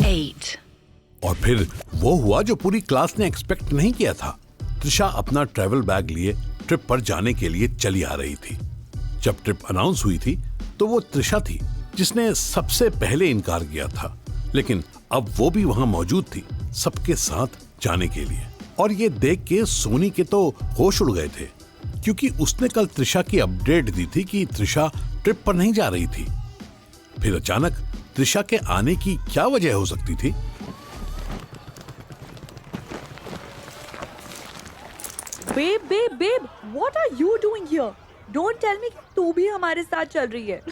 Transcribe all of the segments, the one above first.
8. और फिर वो हुआ जो पूरी क्लास ने एक्सपेक्ट नहीं किया था। त्रिशा अपना ट्रैवल बैग लिए ट्रिप पर जाने के लिए चली आ रही थी। जब ट्रिप अनाउंस हुई थी तो वो त्रिशा थी जिसने सबसे पहले इनकार किया था, लेकिन अब वो भी वहां मौजूद थी सबके साथ जाने के लिए। और ये देख के सोनी के तो होश उड़ गए थे, क्योंकि उसने कल त्रिशा की अपडेट दी थी कि त्रिशा ट्रिप पर नहीं जा रही थी। फिर अचानक त्रिशा के आने की क्या वजह हो सकती थी? Babe, what are you doing here? Don't tell me कि तू भी हमारे साथ चल रही है।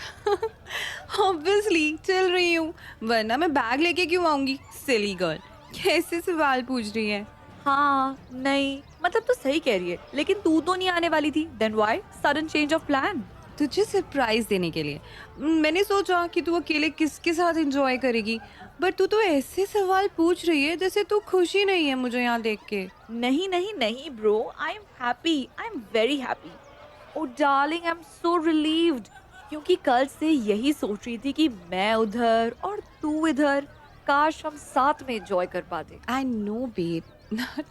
ऑब्वियसली चल रही हूँ, वरना मैं बैग लेके क्यों आऊंगी? सिली गर्ल, कैसे सवाल पूछ रही है? हाँ, नहीं, मतलब तू सही कह रही है, लेकिन तू तो नहीं आने वाली थी। Then why sudden change of plan? तुझे सरप्राइज देने के लिए। मैंने सोचा कि तू अकेले किसके साथ एंजॉय करेगी, बट तू तो ऐसे सवाल पूछ रही है जैसे तू खुशी नहीं है मुझे यहाँ देख के। नहीं bro, I am happy, I am very happy. Oh darling, I am so relieved. क्योंकि कल से यही सोच रही थी कि मैं उधर और तू इधर, काश हम साथ में एंजॉय कर पाते। I know babe,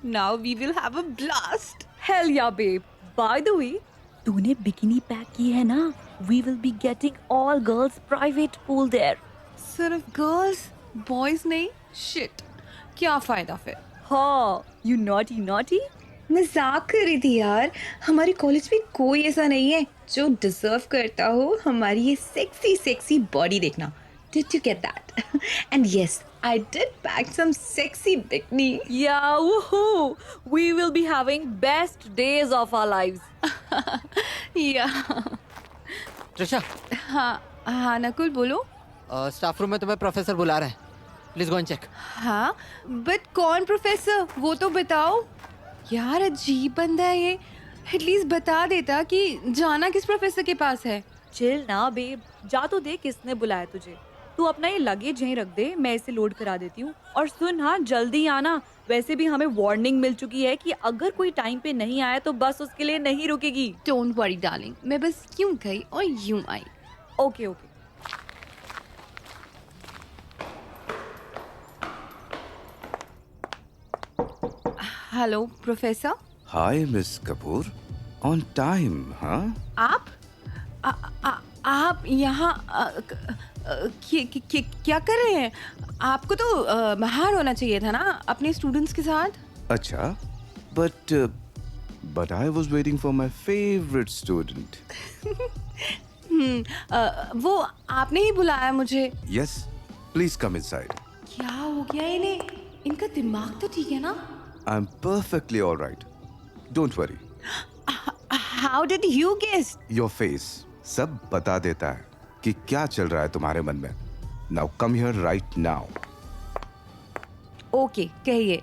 now we will have a blast. Hell yeah babe. By the way, तूने बिकिनी पैक की है ना? We will be getting all girls private pool there. सिर्फ गर्ल्स, बॉयज नहीं? शिट, क्या फायदा फिर? हाँ, you naughty. मजाक कर रही थी यार। हमारे कॉलेज में कोई ऐसा नहीं है जो डिजर्व करता हो हमारी ये सेक्सी बॉडी देखना। Did you get that? And yes, I did pack some sexy bikini. Yeah, woohoo! We will be having best days of our lives. Yeah. Trisha, हाँ नकुल बोलो। स्टाफ रूम में तुम्हें प्रोफेसर बुला रहे हैं, प्लीज गो एंड चेक। हाँ, but कौन professor, वो तो बताओ। यार अजीब बंदा है ये, एटलीस्ट बता देता कि जाना किस प्रोफेसर के पास है। चिल ना बेब, जा तो देख किसने बुलाया तुझे। तू अपना ये लगेज यहीं रख दे, मैं इसे लोड करा देती हूँ। और सुन हाँ, जल्दी आना। वैसे भी हमें वार्निंग मिल चुकी है कि अगर कोई टाइम पे नहीं आया तो बस उसके लिए नहीं रुकेगी। डोंट वरी डार्लिंग, मैं बस यूं गई और यूं आई। Okay. Hello professor. Hi miss Kapoor, on time हाँ? आप यहाँ क्या कर रहे हैं? आपको तो बाहर होना चाहिए था ना अपने स्टूडेंट्स के साथ। अच्छा, but I was waiting for my favorite student. वो आपने ही बुलाया मुझे। Yes, please come inside. क्या हो गया इन्हें? इनका दिमाग तो ठीक है ना? I'm perfectly all right. Don't worry. How did you guess? Your face सब बता देता है कि क्या चल रहा है तुम्हारे मन में. Now come here right now. Okay, कहिए।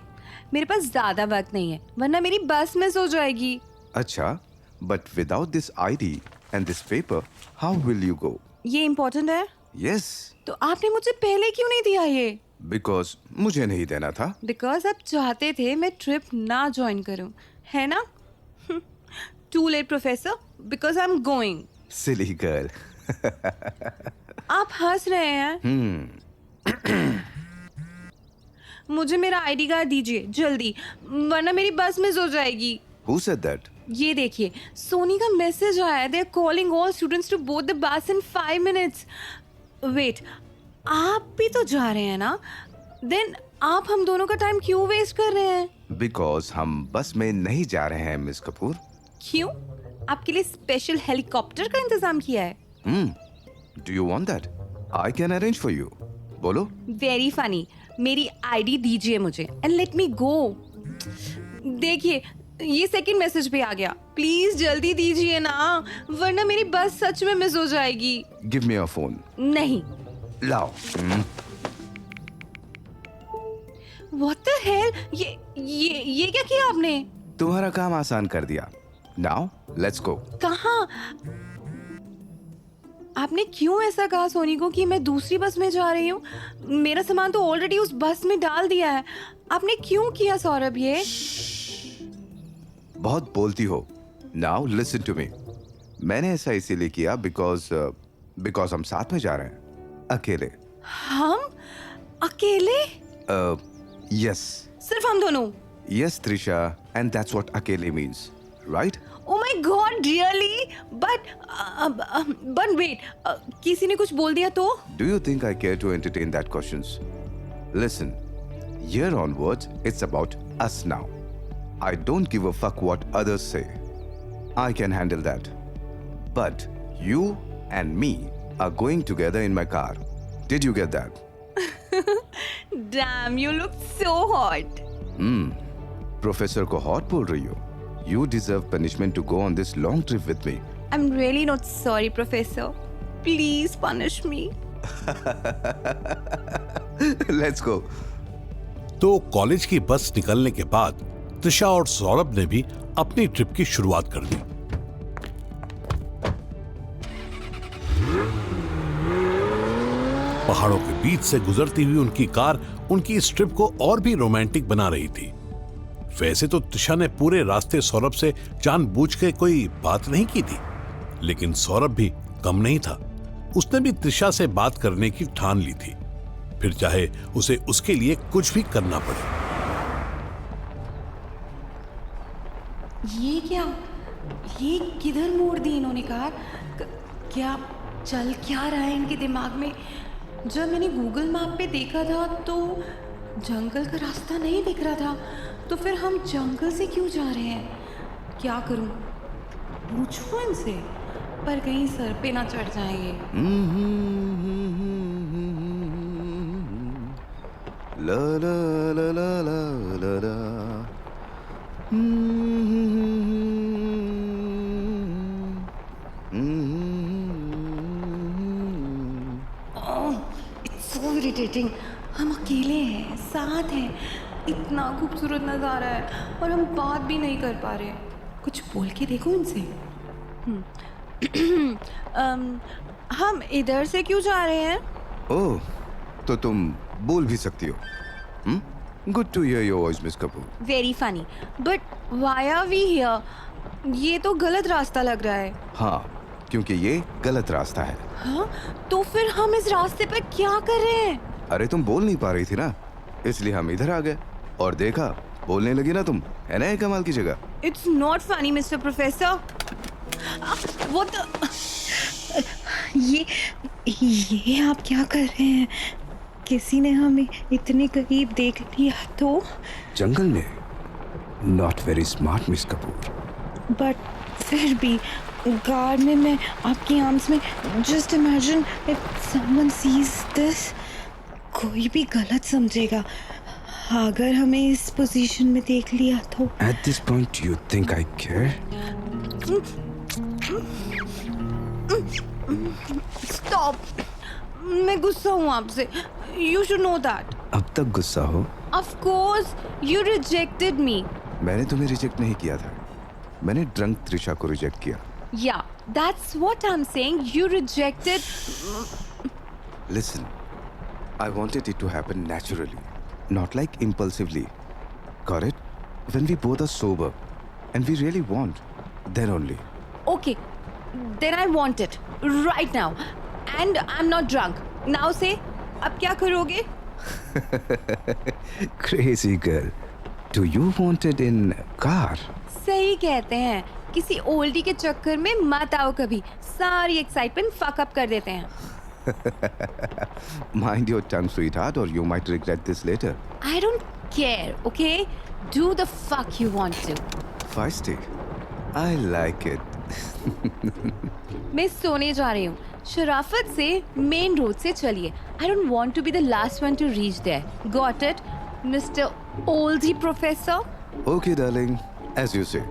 मेरे पास ज्यादा वक्त नहीं है, वरना मेरी बस मिस हो जाएगी। अच्छा, but without this ID and this paper, how will you go? ये इम्पोर्टेंट है? Yes, तो आपने मुझे पहले क्यों नहीं दिया ये? because मुझे नहीं देना था. बिकॉज आप चाहते थे मैं ट्रिप ना ज्वाइन करूं, है ना? Too late professor, because I am going. Silly girl. आप हंस रहे हैं। मुझे मेरा आईडी कार्ड दीजिए जल्दी, वरना मेरी बस मिस हो जाएगी। Who said that? ये देखिए, सोनी का मैसेज आया, they are calling all students to board the bus in 5 minutes। Wait, आप भी तो जा रहे हैं ना? देन आप हम दोनों का टाइम क्यों वेस्ट कर रहे हैं? Because हम बस में नहीं जा रहे हैं मिस कपूर. क्यों? आपके लिए स्पेशल हेलीकॉप्टर का इंतजाम किया है। Do you want that? I can arrange for you. बोलो. Very funny. मेरी आईडी दीजिए मुझे एंड लेट मी गो। देखिए, ये सेकंड मैसेज पे आ गया। प्लीज जल्दी दीजिए ना, वरना मेरी बस सच में मिस हो जाएगी। Give me your phone. नहीं। लाओ. What the hell? ये क्या किया आपने? तुम्हारा काम आसान कर दिया. Now let's go. कहाँ? आपने क्यों ऐसा कहा सोनी को कि मैं दूसरी बस में जा रही हूँ? मेरा सामान तो ऑलरेडी उस बस में डाल दिया है। आपने क्यों किया सौरभ ये? बहुत बोलती हो. Now listen to me. मैंने ऐसा इसीलिए किया because हम साथ में जा रहे हैं. अकेले. हम? अकेले? Yes. सिर्फ हम दोनों? Yes, Trisha, and that's what akele means, right? Oh my God, really? But wait, किसी ने कुछ बोल दिया तो? Do you think I care to entertain that questions? Listen, here onwards, it's about us now. I don't give a fuck what others say. I can handle that. But you and me are going together in my car. Did you get that? Damn, you look so hot. Professor को hot बोल रही हो? You deserve punishment to go on this long trip with me. I'm really not sorry, Professor. Please punish me. Let's go. तो college की बस निकलने के बाद त्रिशा और सौरभ ने भी अपनी ट्रिप की शुरुआत कर दी। पहाड़ों के बीच से गुजरती हुई उनकी कार उनकी इस ट्रिप को और भी रोमांटिक बना रही थी। वैसे तो त्रिशा ने पूरे रास्ते सौरभ से जानबूझ के कोई बात नहीं की थी, लेकिन सौरभ भी कम नहीं था। उसने भी त्रिशा से बात करने की ठान ली थी, फिर चाहे उसे उसके लिए कुछ भी करना पड़े। ये क्या? ये किधर मोड़ दी इन्होंने कार? क्या चल क्या रहा है इनके दिमाग में? जब मैंने गूगल मैप पे देखा था तो जंगल का रास्ता नहीं दिख रहा था, तो फिर हम जंगल से क्यों जा रहे हैं? क्या करूं? पूछूं इनसे, पर कहीं सर पे ना चढ़ जाएंगे। La la la la la la la. It's so irritating. हम अकेले हैं, साथ हैं, इतना खूबसूरत नज़ारा है और हम बात भी नहीं कर पा रहे। कुछ बोल के देखो इनसे। हम इधर से क्यों जा रहे हैं? ओह, तो तुम बोल भी सकती हो। Good to hear your voice, Miss Kapoor. Very funny. But why are we here? ये तो गलत रास्ता लग रहा है। हाँ, क्योंकि ये गलत रास्ता है। हाँ, तो फिर हम इस रास्ते पर क्या कर रहे हैं? अरे तुम बोल नहीं पा रही थी ना, इसलिए हम इधर आ गए और देखा बोलने लगी ना तुम, है ना ये कमाल की जगह। It's not funny, Mr. Professor. What the? ये आप क्या कर रहे हैं? किसी ने हमें इतने करीब देख लिया तो? जंगल में not very smart miss Kapoor. But फिर भी कार में मैं आपकी आर्म्स में, just imagine if someone sees this, कोई भी गलत समझेगा अगर हमें इस पोजीशन में देख लिया तो। At this point you think I care? Stop, मैं गुस्सा हूँ आपसे। You should know that. अब तक गुस्सा हो? Of course, you rejected me. मैंने तुम्हें रिजेक्ट नहीं किया था, मैंने ड्रंक त्रिशा को रिजेक्ट किया। Yeah, that's what I'm saying. You rejected. Listen, I wanted it to happen naturally, not like impulsively. Got it? When we both are sober, and we really want, then only. Okay, then I want it right now, and I'm not drunk. Now say, अब क्या करोगे? Crazy girl, do you want it in car? सही कहते हैं, किसी ओल्डी के चक्कर में मत आओ कभी, सारी एक्साइटमेंट फक अप कर देते हैं। Mind your tongue, sweetheart, or you might regret this later. I don't care, okay? Do the fuck you want to. Feisty, I like it. मैं सोने जा रही हूँ। शराफत से मेन रोड से चलिए। I don't want to be the last one to reach there. Got it, Mr. Oldie Professor? Okay, darling, as you say.